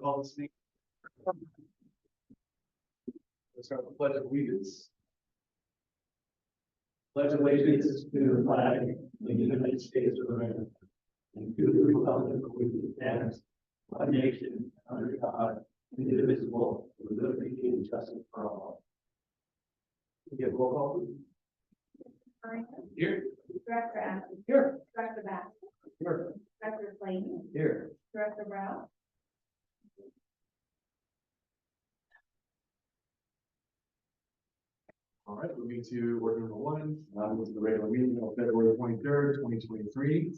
call this meeting. Let's start with the Pledge of Allegiance. Pledge of allegiance to the flag of the United States of America and to the republic for which it stands, one nation under God, indivisible, with liberty and justice for all. We get roll call, please. Here. Director Adams. Here. Director Bass. Here. Director Clayton. Here. Director Brown. All right, moving to order number one, moving to the regular meeting of February 23rd, 2023.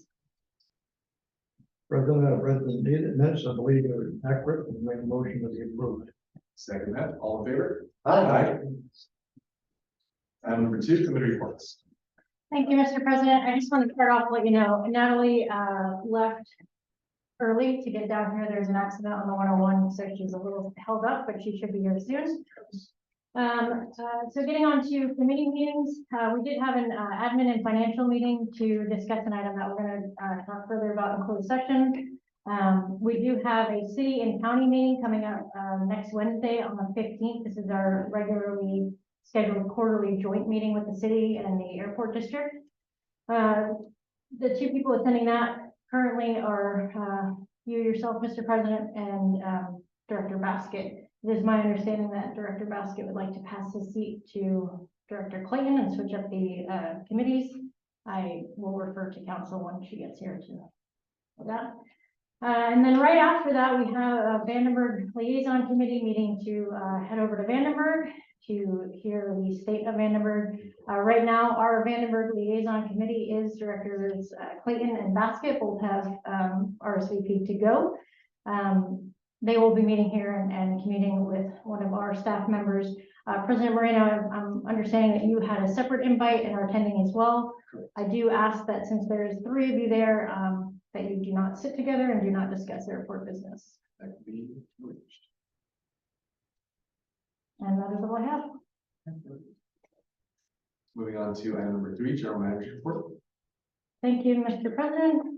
President, I've read the minutes, I believe they're accurate, and make a motion to be approved. Second that, all in favor? Aye. Item number two, committee reports. Thank you, Mr. President. I just want to start off, let you know, Natalie left early to get down here. There's an accident on the 101, so she's a little held up, but she should be here soon. So getting on to committee meetings, we did have an admin and financial meeting to discuss an item that we're going to talk further about in closed session. We do have a city and county meeting coming up next Wednesday on the 15th. This is our regularly scheduled quarterly joint meeting with the city and the airport district. The two people attending that currently are you yourself, Mr. President, and Director Basket. It is my understanding that Director Basket would like to pass his seat to Director Clayton and switch up the committees. I will refer to council when she gets here to that. And then right after that, we have a Vandenberg Liaison Committee meeting to head over to Vandenberg to hear the state of Vandenberg. Right now, our Vandenberg Liaison Committee is Directors Clayton and Basket both have RSVP to go. They will be meeting here and commuting with one of our staff members. President Moreno, I'm understanding that you had a separate invite and are attending as well. Correct. I do ask that since there's three of you there, that you do not sit together and do not discuss airport business. That can be arranged. And that is all I have. Moving on to item number three, general manager report. Thank you, Mr. President.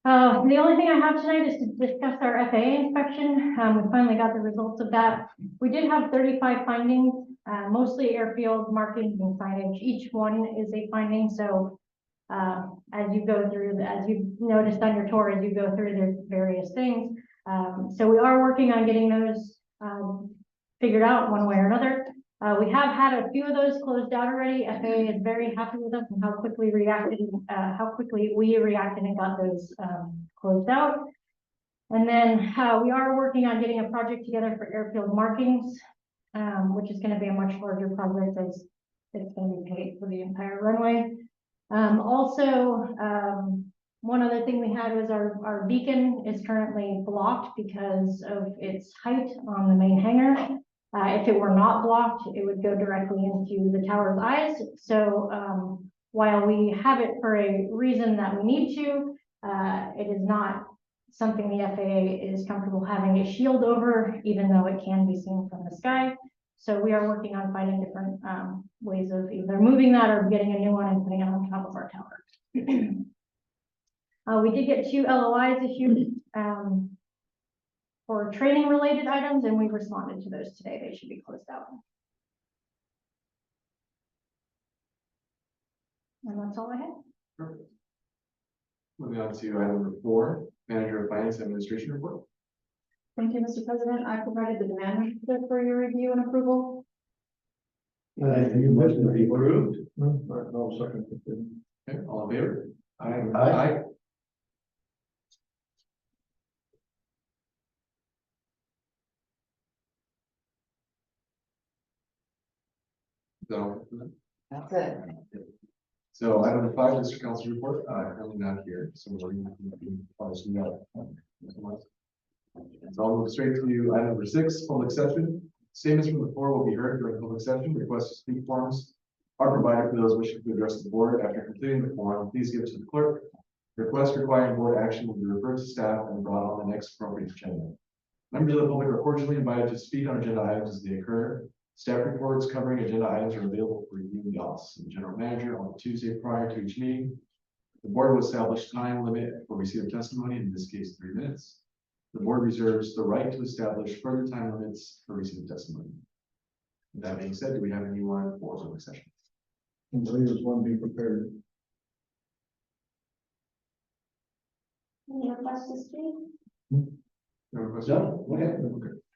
The only thing I have tonight is to discuss our FAA inspection. We finally got the results of that. We did have 35 findings, mostly airfield markings and signage. Each one is a finding. So as you go through, as you've noticed on your tour, as you go through, there's various things. So we are working on getting those figured out one way or another. We have had a few of those closed out already. FAA is very happy with us and how quickly we reacted and got those closed out. And then we are working on getting a project together for airfield markings, which is going to be a much larger project as it's going to be paid for the entire runway. One other thing we had was our beacon is currently blocked because of its height on the main hangar. If it were not blocked, it would go directly into the tower's eyes. So while we have it for a reason that we need to, it is not something the FAA is comfortable having a shield over, even though it can be seen from the sky. So we are working on finding different ways of either moving that or getting a new one and putting it on top of our tower. We did get 2 LOIs issued for training related items, and we responded to those today. They should be closed out. And that's all I have. Perfect. Moving on to item number 4, manager of finance and administration report. Thank you, Mr. President. I provided the demand report for your review and approval. You must be approved. No, no, second. Okay, all in favor? Aye. Aye. So, That's it. so item number 5, Mr. Council report, currently not here, so we're going to be pausing that. So I'll move straight to item number 6, public session. Statements from the floor will be heard during public session. Requests to speak forms are provided for those wishing to address the board. After completing the form, please give it to the clerk. Requests requiring board action will be referred to staff and brought on the next appropriate agenda. Members of the public are cordially invited to speak on agenda items as they occur. Staff reports covering agenda items are available for review in the office of the general manager on Tuesday prior to each meeting. The board will establish time limit for receipt of testimony, in this case 3 minutes. The board reserves the right to establish further time limits for receiving testimony. With that being said, do we have anyone for public session? And believe there's one be prepared. Any requests to speak? No request? No, go ahead.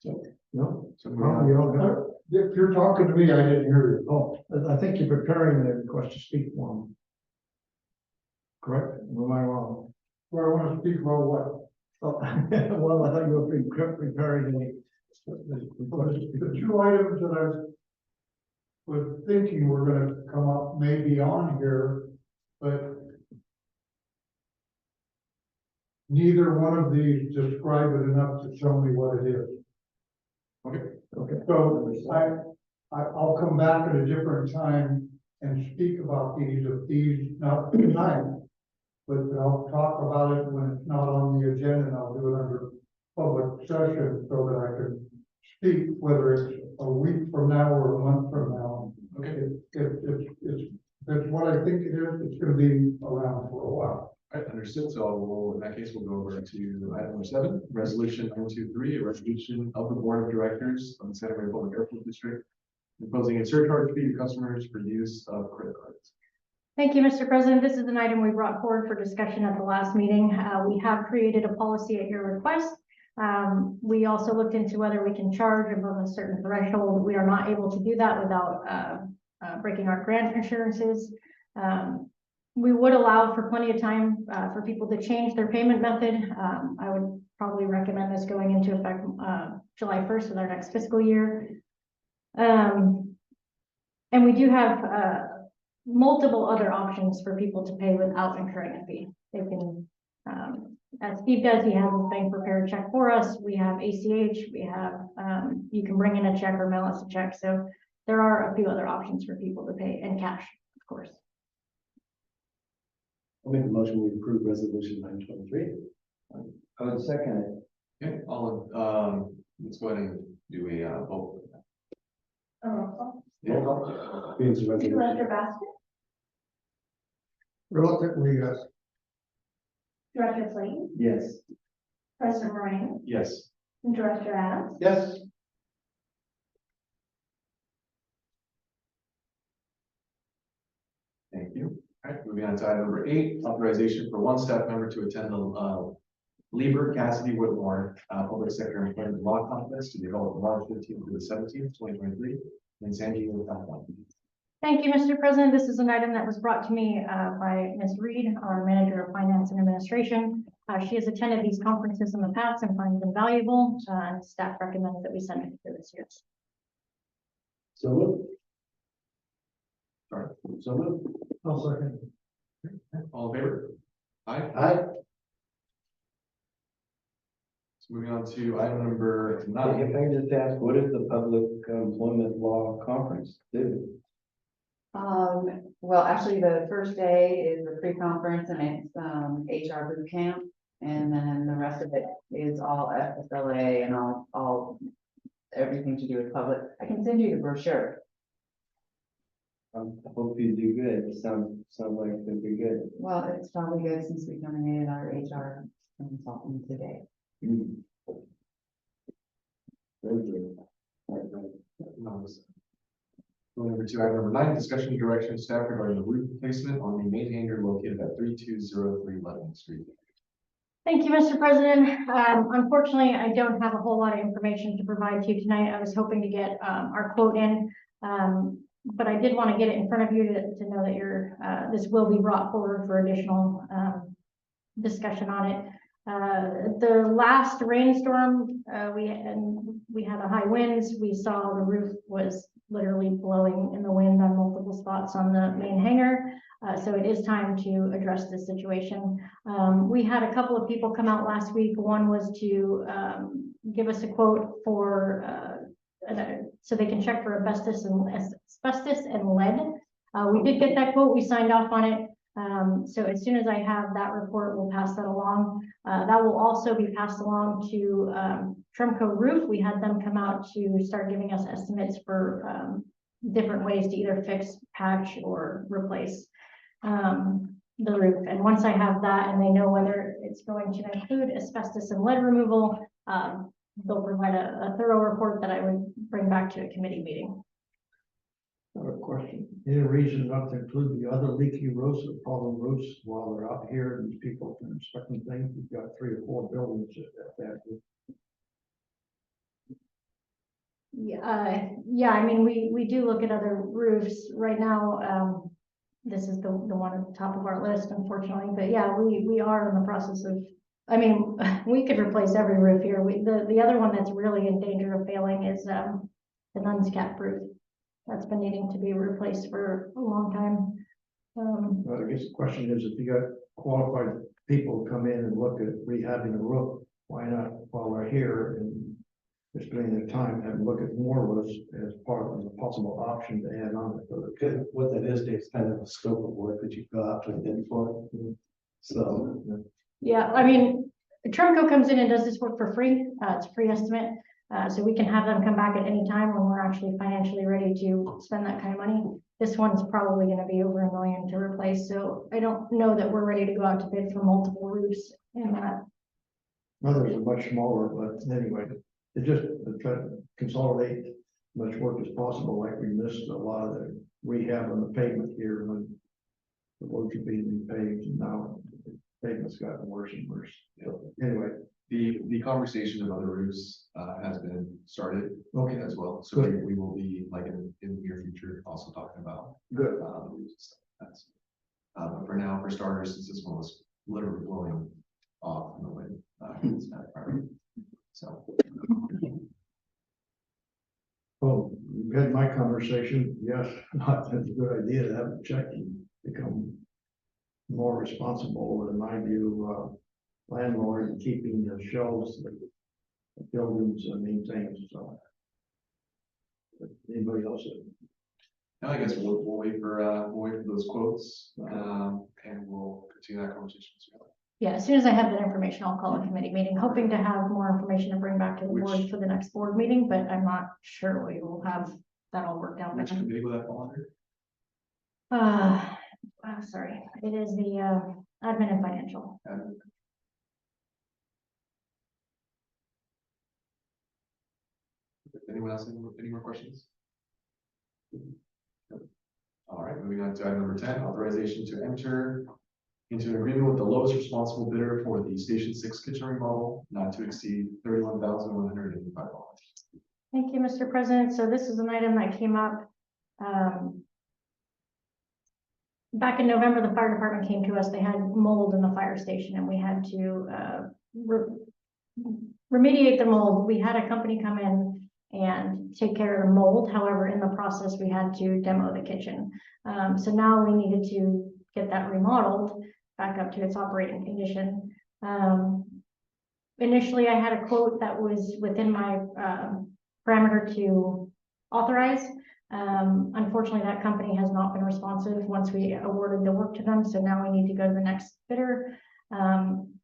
Okay. No? So Well, you all got it? If you're talking to me, I didn't hear you. Oh, I think you're preparing the request to speak form. Correct? Am I wrong? Well, I want to speak about what? Oh, well, I thought you were preparing the request to speak. The two items that I was thinking were gonna come up maybe on here, but neither one of these describe it enough to tell me what it is. Okay. So I'll come back at a different time and speak about these, if these, not tonight, but I'll talk about it when it's not on the agenda, and I'll do it under public session so that I can speak, whether it's a week from now or a month from now. Okay. If it's what I think it is, it's gonna be around for a while. All right, understood. So we'll, in that case, we'll go over to item number 7, resolution 923, a resolution of the board of directors of the Santa Maria Public Airport District, imposing a surcharge fee to customers for use of credit cards. Thank you, Mr. President. This is an item we brought forward for discussion at the last meeting. We have created a policy at your request. We also looked into whether we can charge above a certain threshold. We are not able to do that without breaking our grant insurances. We would allow for plenty of time for people to change their payment method. I would probably recommend this going into effect July 1st of our next fiscal year. And we do have multiple other options for people to pay without incurring a fee. They can, as Steve does, he has his bank prepare a check for us. We have ACH, we have, you can bring in a check or mail us a check. So there are a few other options for people to pay in cash, of course. I'll make a motion, we approve resolution 923. I would second it. Okay, let's go ahead and do a vote. Yeah. Being the resolution. Director Baskin? Reluctantly, yes. Director Slayton? Yes. President Moran? Yes. And Director Adams? Yes. Thank you. All right, moving on to item number 8, authorization for one staff member to attend the Lieber Cassidy Whitmore Public Sector Employment Law Conference to be held March 15th through the 17th, 2023 in San Diego, California. Thank you, Mr. President. This is an item that was brought to me by Ms. Reed, our Manager of Finance and Administration. She has attended these conferences in the past and finds them valuable, and staff recommends that we send it for this year. So moved. Sorry. So moved. I'll second. All in favor? Aye. Aye. So moving on to item number If 9. I can just ask, what is the Public Employment Law Conference do? Well, actually, the first day is a pre-conference and it's, HR boot camp. And then the rest of it is all FSLA and all, everything to do with public. I can send you the brochure. I hope you do good. It sounds like it'd be good. Well, it's probably good since we nominated our HR consultant today. Very good. Going over to item number 9, discussion direction of staff regarding the roof replacement on the main hangar located at 3203 Lebanon Street. Thank you, Mr. President. Unfortunately, I don't have a whole lot of information to provide to you tonight. I was hoping to get our quote in, but I did want to get it in front of you to know that this will be brought forward for additional discussion on it. The last rainstorm, we had a high winds. We saw the roof was literally blowing in the wind on multiple spots on the main hangar. So it is time to address this situation. We had a couple of people come out last week. One was to give us a quote for so they can check for asbestos and lead. We did get that quote. We signed off on it. So as soon as I have that report, we'll pass that along. That will also be passed along to Tremco Roof. We had them come out to start giving us estimates for different ways to either fix, patch, or replace the roof. And once I have that and they know whether it's going to include asbestos and lead removal, they'll provide a thorough report that I would bring back to a committee meeting. I have a question. Any reason not to include the other leaky roofs or problem roofs while they're out here and these people can inspect things? We've got 3 or 4 buildings at that. Yeah, I mean, we do look at other roofs right now. This is the one at the top of our list, unfortunately, but yeah, we are in the process of, I mean, we could replace every roof here. The other one that's really in danger of failing is, the Nuns Cap roof. That's been needing to be replaced for a long time. Well, I guess the question is, if you got qualified people come in and look at rehabbing the roof, why not while we're here and just during the time, have a look at more roofs as part of a possible option to add on. Okay, what that is, Dave, is kind of a scope of work that you've got to bid for. So, Yeah, I mean, Tremco comes in and does this work for free. It's a free estimate. So we can have them come back at any time when we're actually financially ready to spend that kind of money. This one's probably gonna be over $1 million to replace, so I don't know that we're ready to go out to bid for multiple roofs in that. Others are much smaller, but anyway, it just try to consolidate as much work as possible, like we missed a lot of the rehab on the pavement here when the roads are being repaved, and now the pavement's gotten worse and worse. So, anyway, The conversation of other roofs, has been started okay, as well, so Good. we will be like in the near future also talking about. good. roofs and stuff. But for now, for starters, since this one was literally blowing off in the wind, it's not a priority. So. Well, you had my conversation, yes, that's a good idea to have a check and become more responsible, in my view, landlord and keeping the shelves, the buildings maintained, so. But anybody else? Now, I guess we'll wait for those quotes, and we'll continue that conversation. Yeah, as soon as I have that information, I'll call a committee meeting, hoping to have more information to bring back to the board Which- for the next board meeting, but I'm not sure we will have that all worked out. by Which then. committee will that fall under? Sorry, it is the, admin and financial. Anyone else, any more questions? All right, moving on to item number 10, authorization to enter into an agreement with the lowest responsible bidder for the Station 6 kitchen remodel, not to exceed $31,185. Thank you, Mr. President. So this is an item that came up. Back in November, the fire department came to us. They had mold in the fire station and we had to remediate the mold. We had a company come in and take care of the mold. However, in the process, we had to demo the kitchen. So now we needed to get that remodeled back up to its operating condition. Initially, I had a quote that was within my parameter to authorize. Unfortunately, that company has not been responsive once we awarded the work to them. So now we need to go to the next bidder,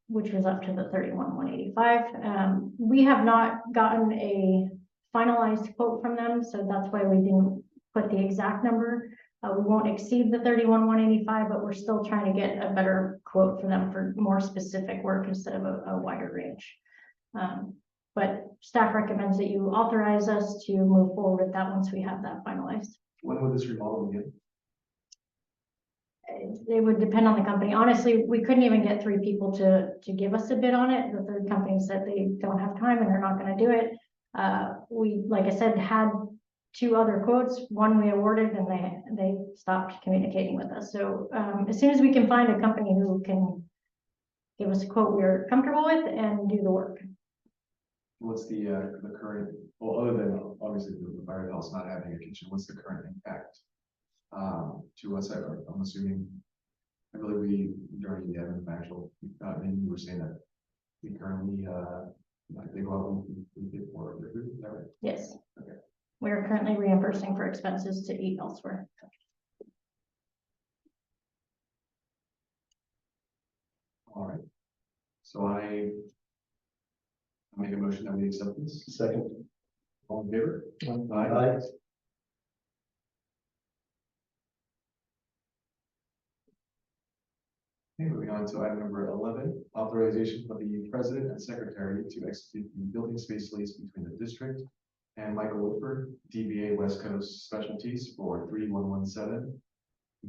which was up to the $31,185. We have not gotten a finalized quote from them, so that's why we didn't put the exact number. We won't exceed the $31,185, but we're still trying to get a better quote for them for more specific work instead of a wider range. But staff recommends that you authorize us to move forward with that once we have that finalized. When would this remodel begin? It would depend on the company. Honestly, we couldn't even get 3 people to give us a bid on it. The third company said they don't have time and they're not gonna do it. We, like I said, had 2 other quotes. One we awarded and they stopped communicating with us. So as soon as we can find a company who can give us a quote we're comfortable with and do the work. What's the current, well, other than obviously the fire house not having a kitchen, what's the current impact to us? I'm assuming, I believe we, during the admin financial, and you were saying that we currently, like they go out and we get more of their food, is that right? Yes. Okay. We are currently reimbursing for expenses to eat elsewhere. All right. So I make a motion that we accept this. second. All in favor? Aye. Okay, moving on to item number 11, authorization for the president and secretary to execute the building space lease between the district and Michael Woodford, DBA West Coast Specialties for 3117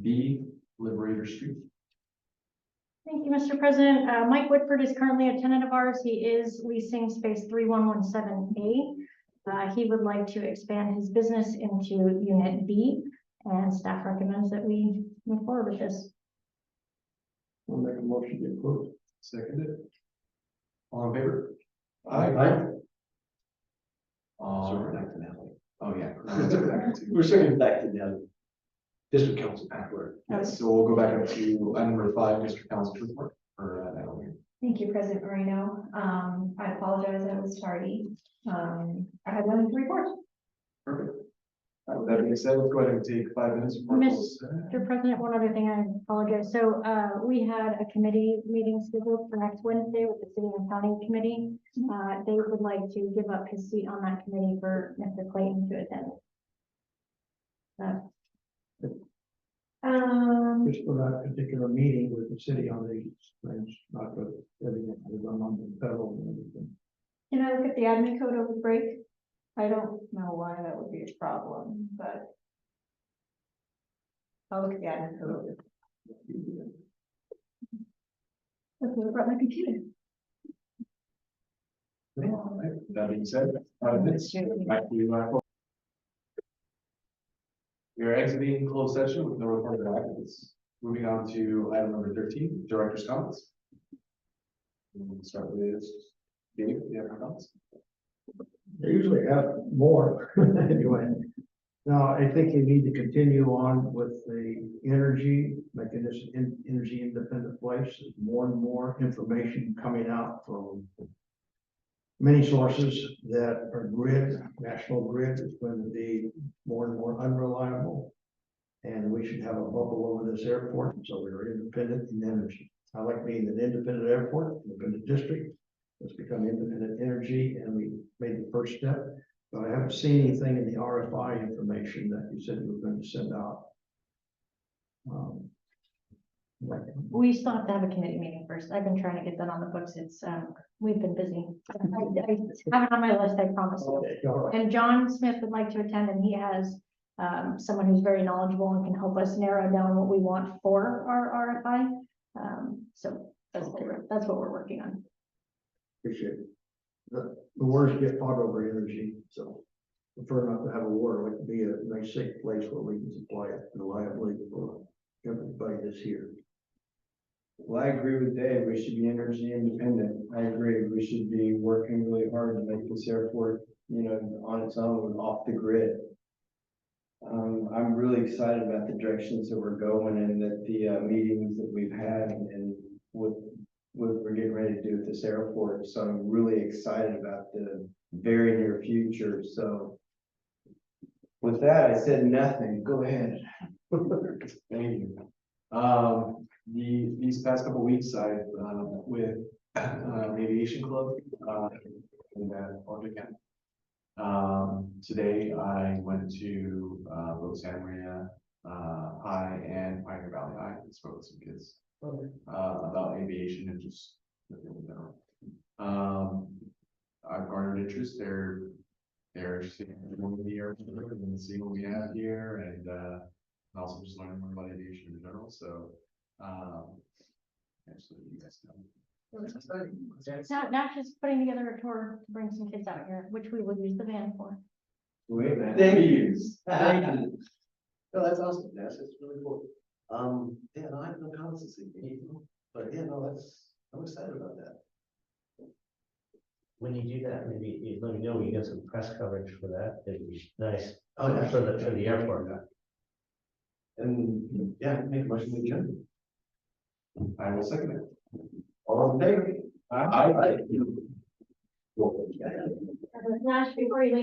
B Liberator Street. Thank you, Mr. President. Mike Whitford is currently a tenant of ours. He is leasing space 3117A. He would like to expand his business into Unit B, and staff recommends that we move forward with this. I'll make a motion to approve. Seconded. All in favor? Aye. All Sorry, right. back to Natalie. Oh, yeah. Let's go back to- We're circling back to Natalie. District council backward. Yes, so we'll go back up to item number 5, Mr. Council's report for Natalie. Thank you, President Moreno. I apologize, I was tardy. I had one to report. Perfect. With that being said, let's go ahead and take 5 minutes. for Mr. President, one other thing, I apologize. So, we had a committee meeting scheduled for next Wednesday with the City and County Committee. Dave would like to give up his seat on that committee for Mr. Clayton to attend. Just for that particular meeting with the city on these things, not with everything that was on the federal and everything. Can I look at the admin code over the break? I don't know why that would be a problem, but. I'll look at the admin code over. That's what I brought my computer. All right, that being said, 5 minutes. Back to you. We are exiting closed session with no recorded actions. Moving on to item number 13, director's comments. We'll start with Dave, do you have any comments? They usually have more anyway. Now, I think you need to continue on with the energy, making this an energy independent place. There's more and more information coming out from many sources that are national grid is going to be more and more unreliable. And we should have a bubble over this airport, so we're independent in energy. I like being an independent airport, independent district. Let's become independent energy, and we made the first step. But I haven't seen anything in the RFI information that you said you were going to send out. We still have to have a committee meeting first. I've been trying to get that on the books. It's, we've been busy. I have it on my list, I promise. Okay, all right. And John Smith would like to attend, and he has someone who's very knowledgeable and can help us narrow down what we want for our RFI. So that's what we're working on. Appreciate it. The wars get fought over energy, so prefer not to have a war, like to be a nice safe place where we can supply it reliably for everybody that's here. Well, I agree with Dave. We should be energy independent. I agree. We should be working really hard to make this airport, on its own, off the grid. I'm really excited about the directions that we're going and that the meetings that we've had and what we're getting ready to do at this airport. So I'm really excited about the very near future. So with that, I said nothing. Go ahead. Thank you. These past couple weeks, I've with Aviation Club in Orange County. Today I went to both Santa Maria High and Pioneer Valley High and spoke with some kids about aviation and just in general. I've garnered interest. They're seeing the airport and seeing what we have here, and also just learning more about aviation in general. So, absolutely, you guys know. Now she's putting together a tour to bring some kids out here, which we will use the van for. Wait, man. Thank you. Thank you. No, that's awesome. That's really cool. Yeah, no, I have no comments this evening, but yeah, no, I'm excited about that. When you do that, maybe you let me know, we get some press coverage for that, it'd be nice. Oh, yeah. For the airport. And yeah, make a motion to adjourn. I will second it. All in favor? Aye. Aye. Nash, before you leave,